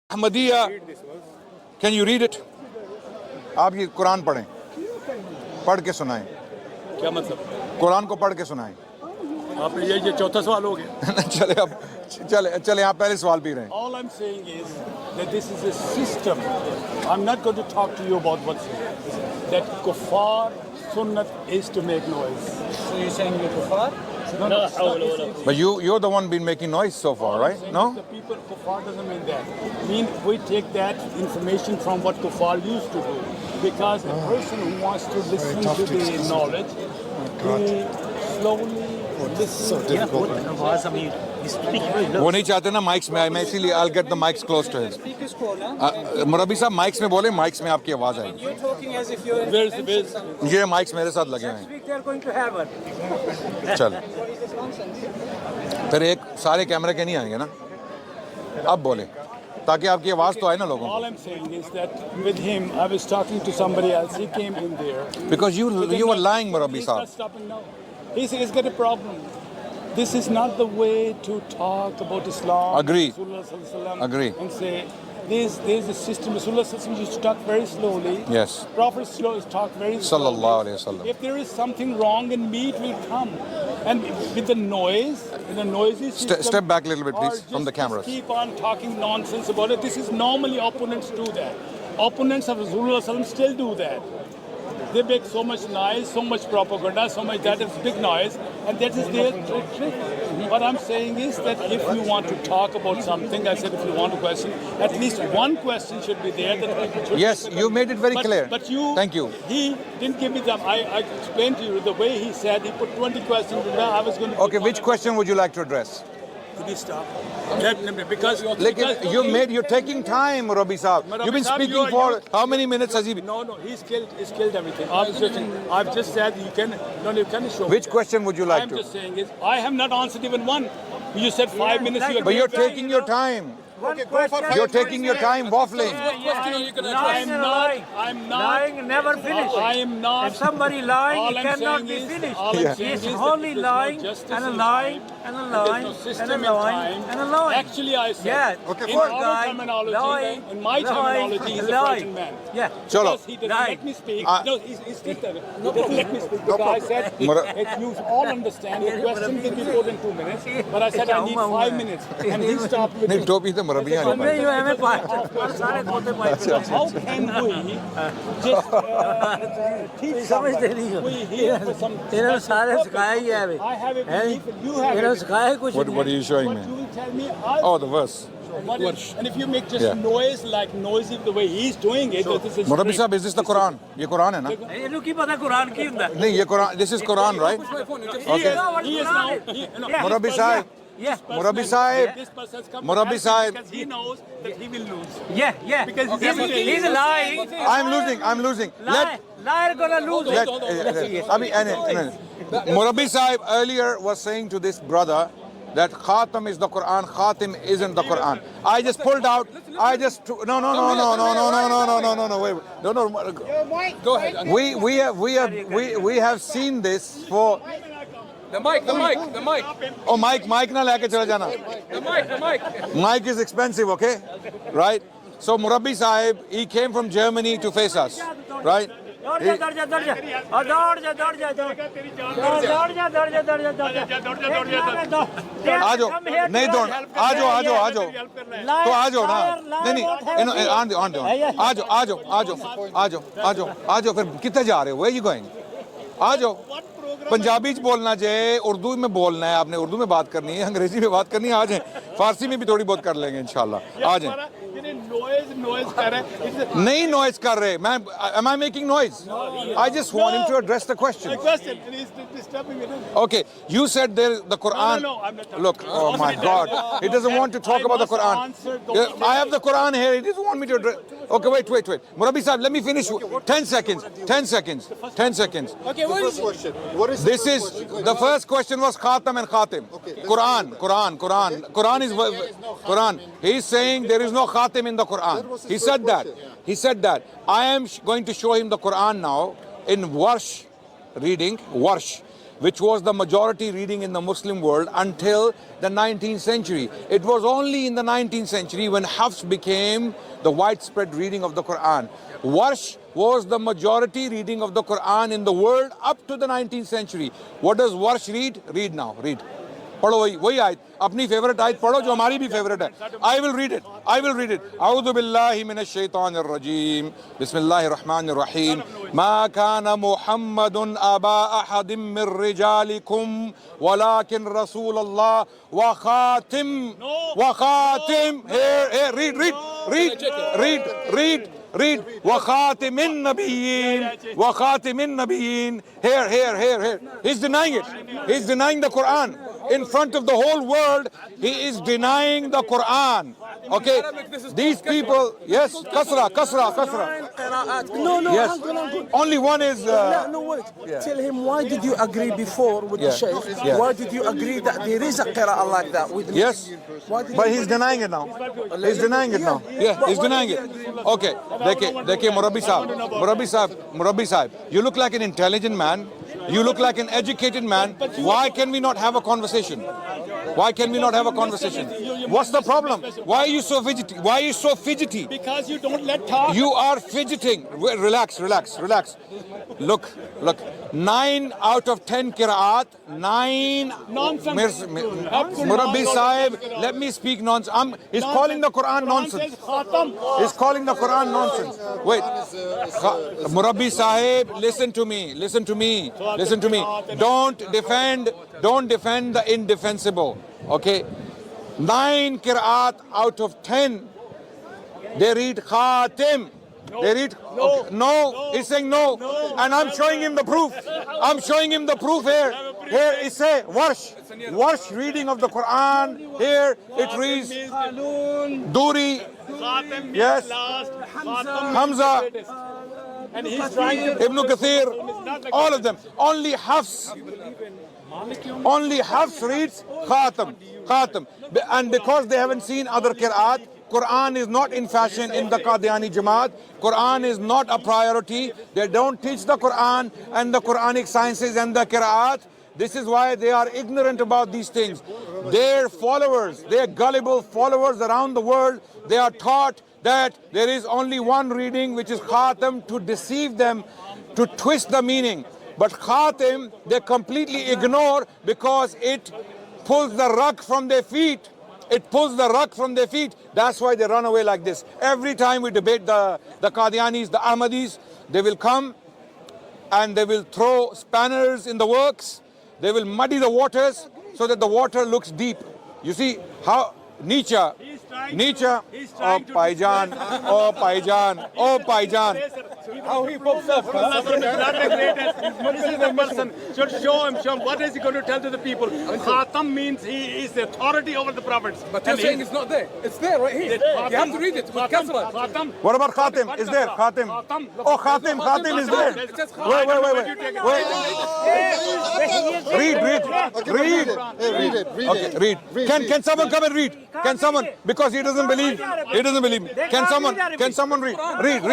Ahmadiyya can you read it? آپ یہ قرآن پڑھیں، پڑھ کے سنائیں، کیا مطلب؟ قرآن کو پڑھ کے سنائیں. آپ نے یہ چوتھا سوال ہو گیا. چلے اب چلے آپ پہلے سوال بھی رہے ہیں. All I'm saying is that this is a system. I'm not going to talk to you about what's that kuffar sunnat is to make noise. So you're saying you're kuffar? No. But you're the one been making noise so far, right? No? The people kuffar doesn't mean that. We take that information from what kuffar used to do. Because a person who wants to listen to the knowledge, he slowly وہ نہیں چاہتے نا mics میں آئے، میں اسی لیے I'll get the mics close to his. مربی صاحب مائکس میں بولیں، مائکس میں آپ کی آواز آئے گی. یہ مائکس میرے ساتھ لگے ہیں. چل پھر ایک سارے کیمرے کے نہیں آئیں گے نا، اب بولیں تاکہ آپ کی آواز تو آئے نا لوگوں All I'm saying is that with him, I was talking to somebody else. He came in there. because you were lying مربی He's not صاحب. stopping now. He's got a problem. This is not the way to talk about Islam. Agree. Rasulullah Sallallahu Alaihi Wasallam, Agree. And say, there's a system. Rasulullah Sallallahu Alaihi Wasallam used to talk very slowly. Yes. Prophet talk very slowly. Sallallahu Alaihi Wasallam. If there is something wrong in me, it will come. And with the noise, in a noisy system. Step back a little bit, please, or from the cameras. Just keep on talking nonsense about it. This is normally opponents do that. Opponents of Rasulullah Sallallahu Alaihi Wasallam still do that. They make so much noise, so much propaganda, so much that is big noise, and that is their trick. What I'm saying is that if you want to talk about something, I said if you want to question, at least one question should be there that people should. Yes, you made it very clear. But you, Thank you. He didn't give me them. I explained to you the way he said. He put 20 questions. I was going to. Okay, which question would you like to address? Could you stop? Because You're taking time, Rabi Saab. You've been speaking for how many minutes has he been? No, he's killed everything. I've just said you can show. Which question would you like I'm to? just saying is I have not answered even one. You said 5 minutes. But you're taking your time. You're taking your time waffling. I'm not lying never finish. I am not. If somebody lying, All he I'm cannot saying be is- finished. all I'm Yeah. saying It's is that only there's no lying justice and a in lying time. and a There's no lying and system a in lying time. and a lying. Actually, I said Yeah. Okay, in fine. our terminology, in my terminology, he's a frightened man. Yeah. Chalo. Because he doesn't Right. let me speak. No, he's still there. He doesn't let me speak because I said, you all understand, the question can be put in 2 minutes, but I said I need 5 minutes. And he stopped with نہیں ٹوپی تو مربیاں نہیں نہیں پڑھتے. ہمیں پاس سارے کھوتے پائے how can we just teach سمجھتے somebody? نہیں We hear for some. انہوں نے سارے سکھایا ہی ہے I have a belief, you have انہوں نے a سکھایا کچھ What are you showing But me? you will tell me, I Oh, the verse. and if you make just Yeah. noise like noisy the way he's doing it, this is مربی صاحب, is this the Quran? یہ قرآن ہے نا؟ انہوں کی پتہ قرآن کی ہوں نہیں یہ قرآن, this is Quran, right? he is now. مربی صاحب, مربی صاحب, This person has come مربی صاحب. because he knows that he will lose. Yeah. Because He's lying. I'm losing. Liar gonna lose. Murabi Sahib earlier was saying to this brother that Khatam is the Quran, Khatim isn't the Quran. I just pulled out, no, wait. No. Go ahead. We have seen this for, The mic. oh, mic na leke chala jana. The mic. Mic is expensive, okay? Right? So Murabbi Sahib, he came from Germany to face us, right? آجو نہیں دوڑ, آجو تو آجو نا, نہیں آجو پھر کتنے جا رہے ہو, where you going? آجو پنجابی چ بولنا چاہے, اردو میں بولنا ہے, آپ نے اردو میں بات کرنی ہے, انگریزی میں بات کرنی ہے, آ جائیں, فارسی میں بھی تھوڑی بہت کر لیں گے انشاءاللہ, آ جائیں. Noise کر رہے ہیں. نہیں نوائز کر رہے, میں am I making noise? I just want him to address the question. Question, and he's disturbing it. Okay, you said there the Quran. No, I'm not. Look, oh my God, he doesn't want to talk about the Quran. Yeah, I have the Quran here. He doesn't want me to address. Okay, wait. Murabi Sahib, let me finish. 10 seconds. Okay, what is question? What is This is the first question was Khatam and Khatim. Quran is Quran. He's saying there is no Khatim in the Quran. He said that. I am going to show him the Quran now in Warsh reading. Warsh. which was the majority reading in the Muslim world until the 19th century. It was only in the 19th century when Hafs became the widespread reading of the Quran. Warsh was the majority reading of the Quran in the world up to the 19th century. What does Warsh read? Read now, read. پڑھو وہی آیت, اپنی favourite آیت پڑھو جو ہماری بھی favourite ہے. I will read it. اعوذ باللہ من الشیطان الرجیم, بسم اللہ الرحمن الرحیم. ما كان محمد ابا احد من رجالکم ولكن رسول اللہ وخاتم. Read وخاتم النبیین. Here. He's denying it. He's denying the Quran. In front of the whole world, he is denying the Quran. Okay, these people, yes, kasra. No, Yes, hold on. only one is. No, wait. Tell him, why did you agree before with the Shaykh? Yeah. Why did you agree that there is a qira'ah like that with me? Yes, Why did but you he's denying it now. He's denying it now. Yeah, he's denying it. Okay, dekhiye Murabbi Sahib, you look like an intelligent man. You look like an educated man. Why can we not have a conversation? What's the problem? Why are you so fidgety? Because you don't let talk. You are fidgeting. Relax. Look. 9 out of 10 qiraat. 9. Nonsense. Murabbi Sahib, let me speak nonsense. He's calling the Quran nonsense. He's calling the Quran nonsense. Wait. Murabbi Sahib, listen to me. Don't defend the indefensible. Okay. 9 qiraat out of 10, they read khatim. They read no. He's saying no. And I'm showing him the proof. Here it says Warsh reading of the Quran. Here it reads Duri. Yes. Hamza. And he's trying to Ibn Kathir, all of them. Only Hafs reads Khatam. And because they haven't seen other qiraat, Quran is not in fashion in the Qadiani Jamaat. Quran is not a priority. They don't teach the Quran and the Quranic sciences and the qiraat. This is why they are ignorant about these things. Their followers, their gullible followers around the world, they are taught that there is only one reading, which is Khatam, to deceive them, to twist the meaning. But Khatim, they completely ignore because it pulls the rug from their feet. That's why they run away like this. Every time we debate the Qadianis, the Ahmadis, they will come and they will throw spanners in the works. They will muddy the waters so that the water looks deep. You see how Nietzsche, oh Paijan. How he pokes up. This is the person. Show him. What is he going to tell to the people? Khatam means he is the authority over the prophets. But you're saying it's not there. It's there right here. You have to read it with kasra. Khatam. What about Khatim? Is there Khatim? Oh, Khatim is there. Wait. Read. Okay, read. Can someone come and read? Can someone? Because he doesn't believe. Can someone read?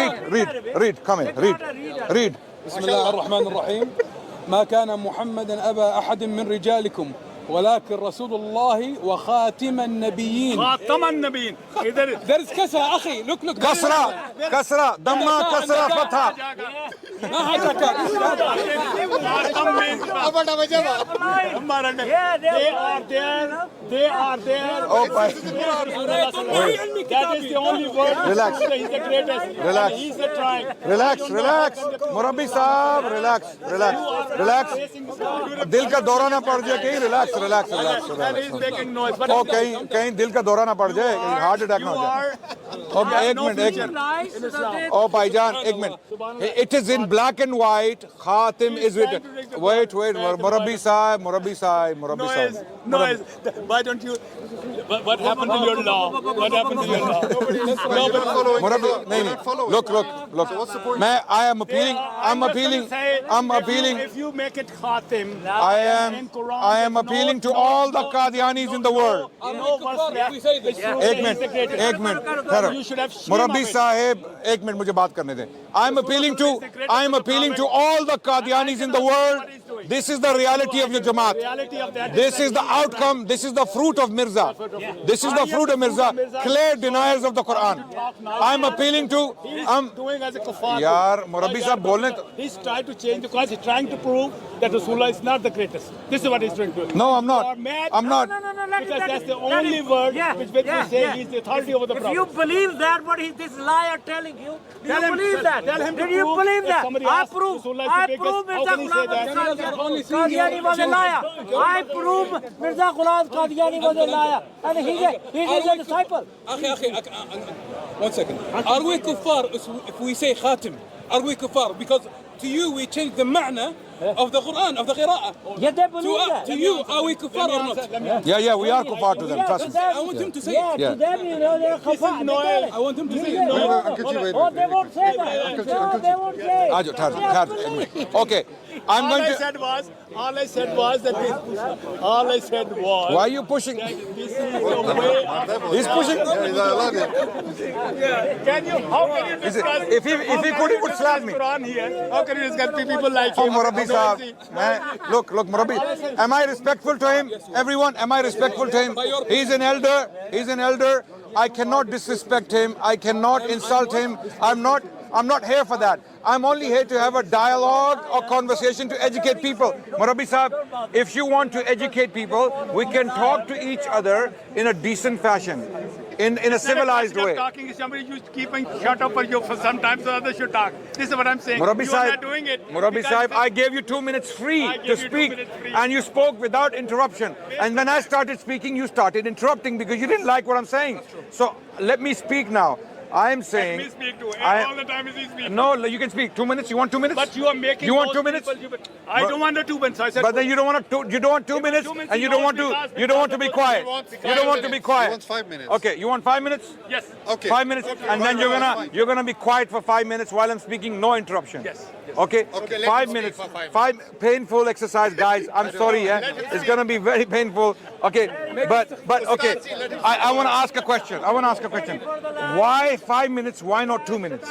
Read. Come in. Read. بسم الله الرحمن الرحيم. ما كان محمد أبا أحد من رجالكم ولكن رسول الله وخاتم النبيين. خاتم النبيين. There is kasra أخي. Look. Kasra. Damma kasra fatha. ما حاجك. Khatam means they are there. Oh, That is the only word. Relax. He's the greatest. Relax. And he's the trying. Relax. Murabbi Sahib, relax. Dil ka daura na pad jaye kahin. Relax. And he's making noise. But Oh, kahin dil ka daura na pad jaye, kahin heart attack na ho jaye. Okay, ek minute. Oh, Bhaijan, ek minute. It is in black and white. Khatim is written. Wait. Murabbi Sahib. Noise. Why don't you? What happened to your law? Murabbi, nahi. Look. I am appealing. If you make it Khatim, I am appealing to all the Qadianis in the world. ایک minute You should have shame مربی of it. صاحب ایک minute مجھے بات کرنے دیں. I'm appealing to all the Qadianis in the world. This is the reality of your Jamaat. Reality of that. This is the outcome. This is the fruit of Mirza. This is the fruit of Mirza. Clear deniers of the Quran. I'm appealing to. He's doing as a kuffar. Yaar, Murabbi sahab bolne to. He's trying to change the Quran. He's trying to prove that Rasulullah is not the greatest. This is what he's trying to do. No, I'm not. You are mad. I'm not. No, Because that's the only word which we say he's the authority over the If Prophet. you believe that, what this liar telling you, do Tell you him- believe that? tell him to Did you prove believe if that? somebody I asks prove. Rasulullah is the I biggest, prove how Mirza can he say Ghulam that? Qadiani was a liar. I prove Mirza Ghulam Qadiani was a liar, and he is a disciple. One second. Are we kuffar if we say khatim? Are we kuffar? Because to you we change the ma'na of the Quran, of the qira'ah. Yeah, they believe that. To you, are we kuffar or not? Yeah, we are kuffar to them. Yeah, Trust to me. them- I want him to say Yeah, it. Yeah. to them, you know, they're kafar. I want him to say it. No, No, they won't say that. No, they won't say it. Aaj, third. Okay, I'm All going I to. said was that all I said was Why are you pushing? this is the way. He's pushing. Can you? How can you Is it- discuss? if he could, he would slap me. Quran here. How can you discuss people like Oh, him? Murabbi Sahab. Look, Murabbi. Am I respectful to him? Everyone, am I respectful to him? He's an elder. He's an elder. I cannot disrespect him. I cannot insult him. I'm not here for that. I'm only here to have a dialogue or conversation to educate people. Murabbi Sahab, if you want to educate people, we can talk to each other in a decent fashion, in a civilized way. Talking is somebody you keep shut up for you for some time so others should talk. This is what I'm saying. Murabbi You are Sahib, not doing it. Murabbi because- Sahib, I gave you 2 minutes free I to gave you 2 speak, minutes free. and you spoke without interruption. And when I started speaking, you started interrupting because you didn't like what I'm saying. So let me speak now. I am saying. Let me speak to him. I- All the time is he speaking. No, you can speak. 2 minutes. You want 2 minutes? But you are making. You want those 2 minutes? people- I don't want the 2 minutes. I said. But then you don't want to. You don't want 2 minutes, 2 minutes and you he don't want wants to. because- You don't want to be because quiet. he wants You 5 don't want to be minutes. quiet. He wants 5 minutes. Okay, you want 5 minutes? Yes. Okay. 5 minutes, and then you're gonna be quiet for 5 minutes while I'm speaking. No interruption. Yes. Okay. Okay, let 5 him minutes. speak for 5 5 painful exercise, guys. I'm sorry. Yeah, it's gonna be very painful. Okay, but okay. I want to ask a question. Why 5 minutes? Why not 2 minutes?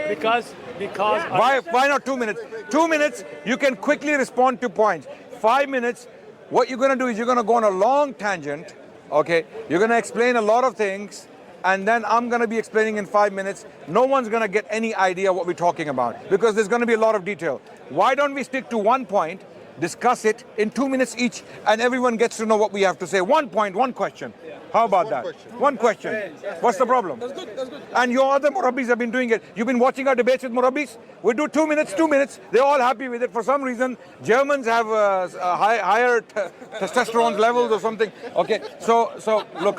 Because. Why not 2 minutes? 2 minutes, you can quickly respond to points. 5 minutes, what you're going to do is you're going to go on a long tangent, okay? You're going to explain a lot of things, and then I'm going to be explaining in 5 minutes. No one's going to get any idea what we're talking about because there's going to be a lot of detail. Why don't we stick to one point, discuss it in 2 minutes each, and everyone gets to know what we have to say. 1 point, 1 question. How about that? One question. What's the problem? That's good. And your other Murabbis have been doing it. You've been watching our debates with Murabbis? We do 2 minutes. They're all happy with it. For some reason, Germans have higher testosterone levels or something. Okay, so look.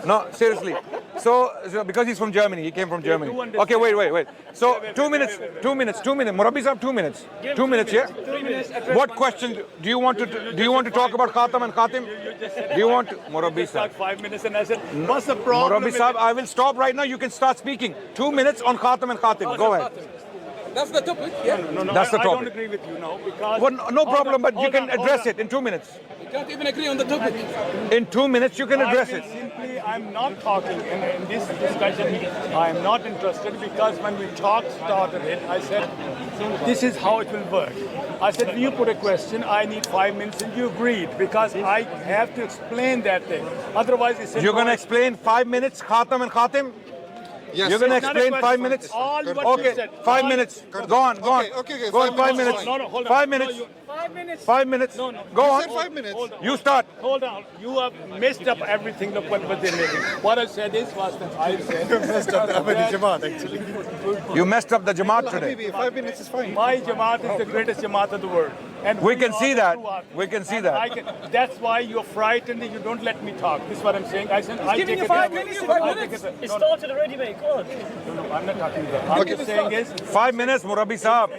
No, seriously. So because he's from Germany, he came from Germany. Okay, wait. So 2 minutes. Murabbis have 2 minutes. 2 minutes, yeah? What question do you want to talk about Khatam and Khatim? Do you want to? Murabbi Sahib. 5 minutes and I said, what's the problem? Murabbi Sahib, I will stop right now. You can start speaking. 2 minutes on Khatam and Khatim. Go ahead. That's the topic. Yeah. No, That's the I don't topic. agree with you now because. Well, no problem, but you Hold can on, address hold it in 2 minutes. You can't even agree on the topic. In 2 minutes, you can address it. I'm not talking in this discussion. I'm not interested because when we started it, I said, this is how it will work. I said, you put a question, I need 5 minutes, and you agreed because I have to explain that thing. Otherwise, it's You're going to explain 5 minutes, Khatam and Khatim? Yes. You're going to It's not a explain 5 question. minutes? All what you Okay, said. 5 All- minutes. Go on. Okay, Go on, 5 5 minutes. No, hold on. 5 minutes. 5 minutes. 5 minutes. No. Go You on. said 5 minutes. Hold on. You start. Hold on. You have messed up everything. Look what they made. What I said was that I said. messed up the You messed up the Jamaat today. Maybe 5 minutes is fine. My Jamaat is the greatest Jamaat of the world. And We can are see the that. true Ahmadis. We can see And that. that's why you're frightened and you don't let me talk. This is what I'm saying. I said, I giving take you it 5 away. minutes, I 5 take minutes. it- It no, started already, mate. Go on. no, I'm not talking about that. I'm just saying is, 5 minutes, Murabbi Sahib.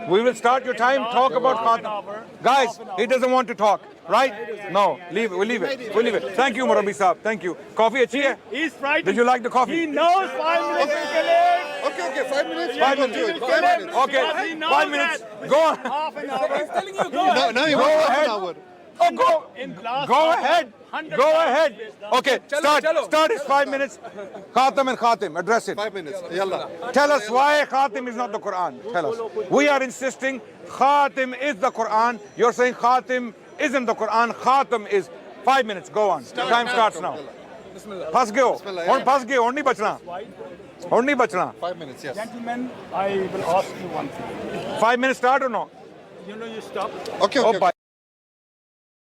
We will start your time. Talk about Khatam. Guys, he doesn't want to talk, right? No, leave it. We'll leave it. Thank you, Murabbi Sahib. Thank you. Coffee achhi hai? He's frightened. Did you like the coffee? He knows 5 minutes will kill him. Okay, 5 minutes. 5 we will do minutes. it. 5 minutes. Okay, Because he knows 5 minutes. that. Go on. Half an hour. Telling you, go ahead. Now you Go want half ahead. an hour. Oh, go. In last Go hour, ahead. Go ahead. Okay, start is 5 minutes. Khatam and Khatim, address it. 5 minutes. Yalla. Tell us why Khatim is not the Quran. Tell us. We are insisting Khatim is the Quran. You're saying Khatim isn't the Quran. Khatam is. 5 minutes. Go on. Time starts now. Phas geo. Hon phas geo. Hon nahi bachna. Hon nahi bachna. 5 minutes, yes. Gentlemen, I will ask you one thing. 5 minutes start or no? You know, you stop. Okay, Oh, okay. bye.